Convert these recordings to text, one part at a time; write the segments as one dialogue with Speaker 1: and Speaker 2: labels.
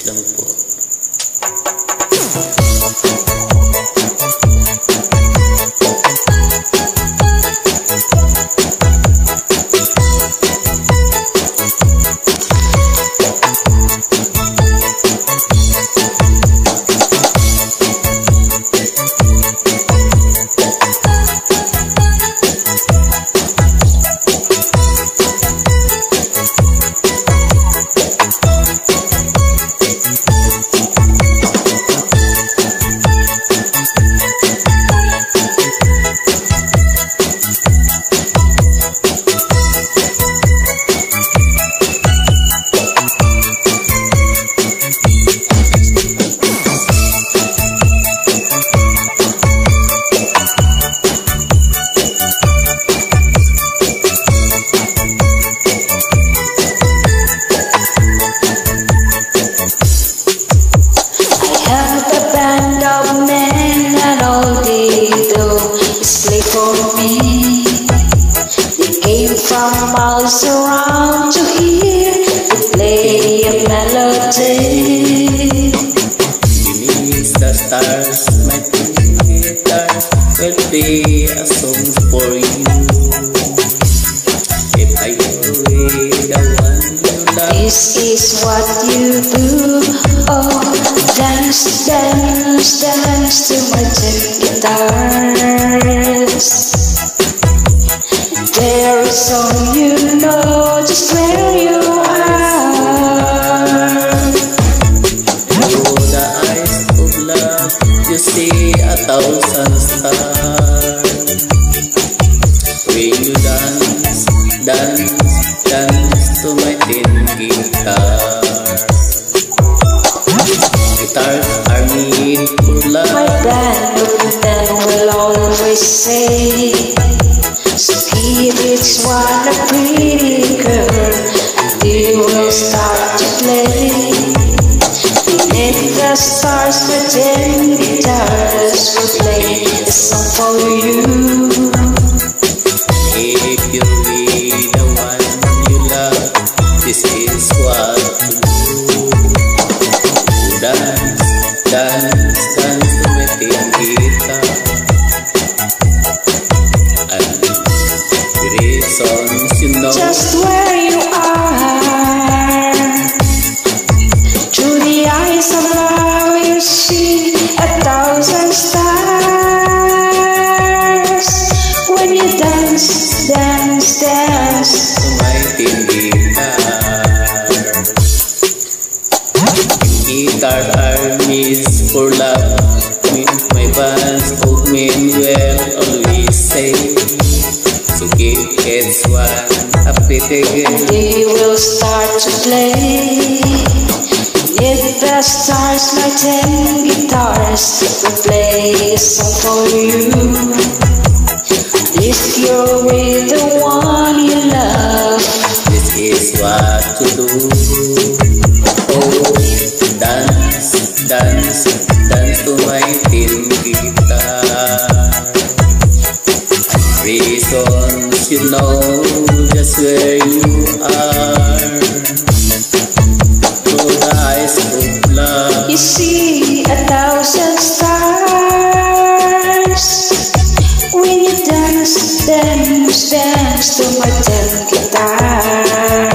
Speaker 1: Peace lang po.
Speaker 2: From miles around to hear to play a melody.
Speaker 1: Beneath the stars, my guitar will play a song for you. If I were the one you love,
Speaker 2: this is what you do. Oh, dance, dance, dance to my guitars. There is all you know, just where you are.
Speaker 1: Through the eyes of love, you see 1,000 stars. When you dance, dance, dance to my tin guitar. Guitars are made for love.
Speaker 2: My band will always say, so keep each one a pretty girl. We will start to play. Beneath the stars, pretend guitars will play a song for you.
Speaker 1: If you be the one you love, this is what to do. Dance, dance, dance to my tin guitar. Songs you know,
Speaker 2: just where you are. Through the eyes of love you see 1,000 stars. When you dance, dance, dance
Speaker 1: to my tin guitar. Guitar armies for love. My bands of men will always say, so give each one a pretty girl.
Speaker 2: They will start to play. If the stars, my 10 guitars will play a song for you. If you're with the one you love,
Speaker 1: this is what to do. Oh, dance, dance, dance to my tin guitar. Reasons you know just where you are. Through the eyes of love,
Speaker 2: you see 1,000 stars. When you dance, dance, dance to my 10 guitars.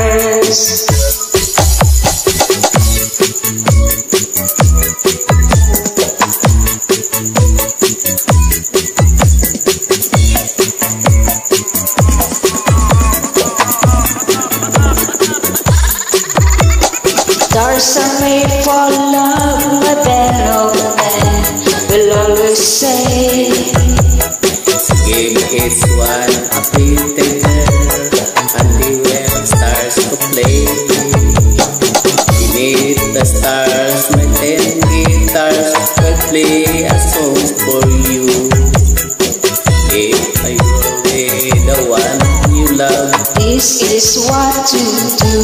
Speaker 2: Stars are made for love, my band of men will always say.
Speaker 1: give each one a pretty girl, and they will stars to play. Beneath the stars, my 10 guitars will play a song for you. If I were the one you love,
Speaker 2: This is what to do.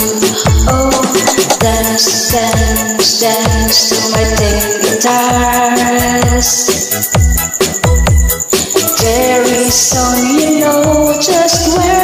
Speaker 2: Oh, dance, dance, dance to my 10 guitars. There is all you know, just where